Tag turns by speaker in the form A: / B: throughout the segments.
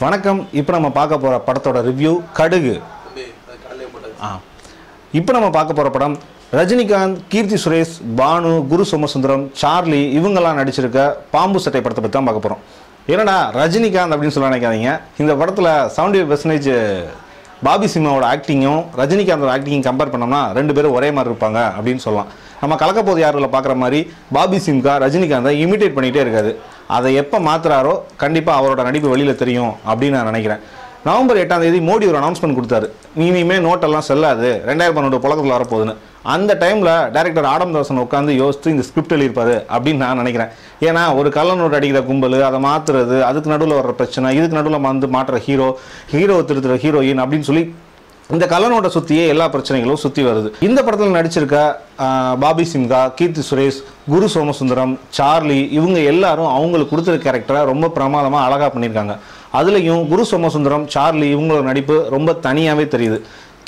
A: வணக்கம். இப்போ நம்ம பார்க்க போகிற படத்தோட ரிவ்யூ கடுகு. இப்போ நம்ம பார்க்க போகிற படம் ரஜினிகாந்த், கீர்த்தி சுரேஷ், பானு, குரு சோமசுந்தரம், சார்லி இவங்கெல்லாம் நடிச்சிருக்க பாம்பு சட்டை படத்தை பற்றி தான் பார்க்க போகிறோம். ஏன்னா ரஜினிகாந்த் அப்படின்னு சொல்ல நினைக்காதீங்க, இந்த படத்தில் 75% பாபி சிம்மாவோட ஆக்டிங்கும் ரஜினிகாந்தோட ஆக்டிங்கும் கம்பேர் பண்ணோம்னா ரெண்டு பேரும் ஒரே மாதிரி இருப்பாங்க அப்படின்னு சொல்லலாம். நம்ம கலக்கப்போது யாருல பார்க்குற மாதிரி பாபி சிம்கா ரஜினிகாந்தை இமிட்டேட் பண்ணிகிட்டே இருக்காது. அதை எப்போ மாற்றுறாரோ கண்டிப்பாக அவரோட நடிப்பு வெளியில் தெரியும் அப்படின்னு நான் நினைக்கிறேன். நவம்பர் 8ஆம் தேதி மோடி ஒரு அனௌன்ஸ்மெண்ட் கொடுத்தாரு, இனிமேல் நோட்டெல்லாம் செல்லாது, 2012 புழக்கத்தில் வரப்போகுதுன்னு. அந்த டைமில் டைரக்டர் ஆடம் தாசன் உட்காந்து யோசித்து இந்த ஸ்கிரிப்ட் எழுதியிருப்பாரு அப்படின்னு நான் நினைக்கிறேன். ஏன்னா ஒரு கள்ள நோட்டு அடிக்கிற கும்பல், அதை மாற்றுறது, அதுக்கு நடுவில் வர்ற பிரச்சனை, இதுக்கு நடுவில் வந்து மாற்றுற ஹீரோ திருத்துற ஹீரோயின் அப்படின்னு சொல்லி இந்த கள்ளநோட்டை சுற்றியே எல்லா பிரச்சனைகளும் சுற்றி வருது. இந்த படத்தில் நடிச்சிருக்க பாபி சிம்கா, கீர்த்தி சுரேஷ், குரு சோமசுந்தரம், சார்லி இவங்க எல்லாரும் அவங்களுக்கு கொடுத்துருக்க கேரக்டரை ரொம்ப பிரமாதமாக அழகாக பண்ணியிருக்காங்க. அதுலேயும் குரு சோமசுந்தரம், சார்லி இவங்களோட நடிப்பு ரொம்ப தனியாகவே தெரியுது.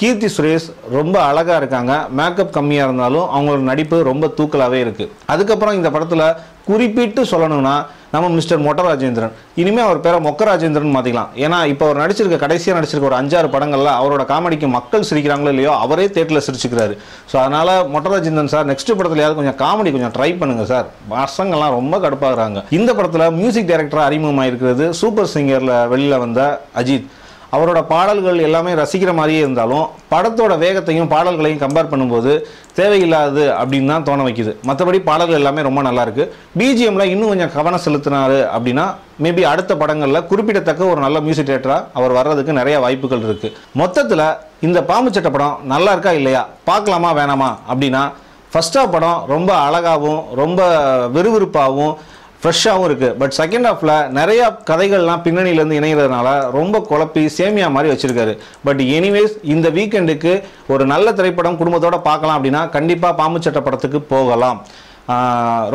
A: கீர்த்தி சுரேஷ் ரொம்ப அழகாக இருக்காங்க, மேக்கப் கம்மியாக இருந்தாலும் அவங்களோட நடிப்பு ரொம்ப தூக்கலாகவே இருக்குது. அதுக்கப்புறம் இந்த படத்தில் குறிப்பிட்டு சொல்லணும்னா நம்ம மிஸ்டர் மொட்ட ராஜேந்திரன், இனிமேல் அவர் பேரை மொக்க ராஜேந்திரன் மாற்றிக்கலாம். ஏன்னா இப்போ அவர் கடைசியாக நடிச்சிருக்க ஒரு 5-6 படங்களில் அவரோட காமெடிக்கு மக்கள் சிரிக்கிறாங்களோ இல்லையோ அவரே தேட்டரில் சிரிச்சுக்கிறாரு. ஸோ அதனால் மொட்ட ராஜேந்திரன் சார் நெக்ஸ்ட் படத்துலையாவது கொஞ்சம் காமெடி கொஞ்சம் ட்ரை பண்ணுங்கள் சார், பசங்கள்லாம் ரொம்ப கடுப்பாகிறாங்க. இந்த படத்தில் மியூசிக் டைரக்டராக அறிமுகமாக இருக்கிறது சூப்பர் சிங்கரில் வெளியில் வந்த அஜித். அவரோட பாடல்கள் எல்லாமே ரசிக்கிற மாதிரியே இருந்தாலும் படத்தோட வேகத்தையும் பாடல்களையும் கம்பேர் பண்ணும்போது தேவையில்லாது அப்படின்னு தான் தோண வைக்குது. மற்றபடி பாடல்கள் எல்லாமே ரொம்ப நல்லாயிருக்கு. பிஜிஎம்ல இன்னும் கொஞ்சம் கவனம் செலுத்தினாரு அப்படின்னா மேபி அடுத்த படங்களில் குறிப்பிடத்தக்க ஒரு நல்ல மியூசிக் டைரக்டராக அவர் வர்றதுக்கு நிறைய வாய்ப்புகள் இருக்குது. மொத்தத்தில் இந்த பாம்பு சட்டை படம் நல்லா இருக்கா இல்லையா, பார்க்கலாமா வேணாமா அப்படின்னா, ஃபர்ஸ்ட் ஹாஃப் படம் ரொம்ப அழகாகவும் ரொம்ப விறுவிறுப்பாகவும் ஃப்ரெஷ்ஷாகவும் இருக்குது. பட் செகண்ட் ஹாஃபில் நிறையா கதைகள்லாம் பின்னணியிலேருந்து இணைகிறதுனால ரொம்ப குழப்பி சேமியா மாதிரி வச்சுருக்காரு. பட் எனிவேஸ் இந்த வீக்கெண்டுக்கு ஒரு நல்ல திரைப்படம் குடும்பத்தோடு பார்க்கலாம் அப்படின்னா கண்டிப்பாக பாம்பு சட்டை படத்துக்கு போகலாம்.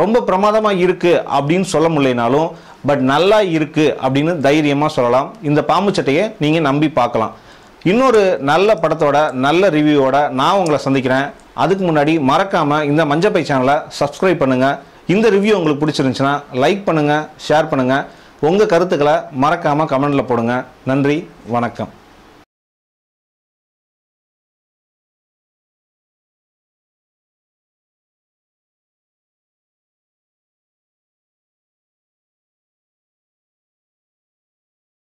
A: ரொம்ப பிரமாதமாக இருக்குது அப்படின்னு சொல்ல முடியலனாலும் பட் நல்லா இருக்குது அப்படின்னு தைரியமாக சொல்லலாம். இந்த பாம்பு சட்டையை நீங்கள் நம்பி பார்க்கலாம். இன்னொரு நல்ல படத்தோட நல்ல ரிவ்யூவோட நான் உங்களை சந்திக்கிறேன். அதுக்கு முன்னாடி மறக்காமல் இந்த மஞ்சப்பை சேனலை சப்ஸ்கிரைப் பண்ணுங்கள். இந்த ரிவ்யூ உங்களுக்கு பிடிச்சிருந்துச்சுன்னா லைக் பண்ணுங்கள், ஷேர் பண்ணுங்கள். உங்கள் கருத்துக்களை மறக்காமல் கமெண்டில் போடுங்க. நன்றி, வணக்கம்.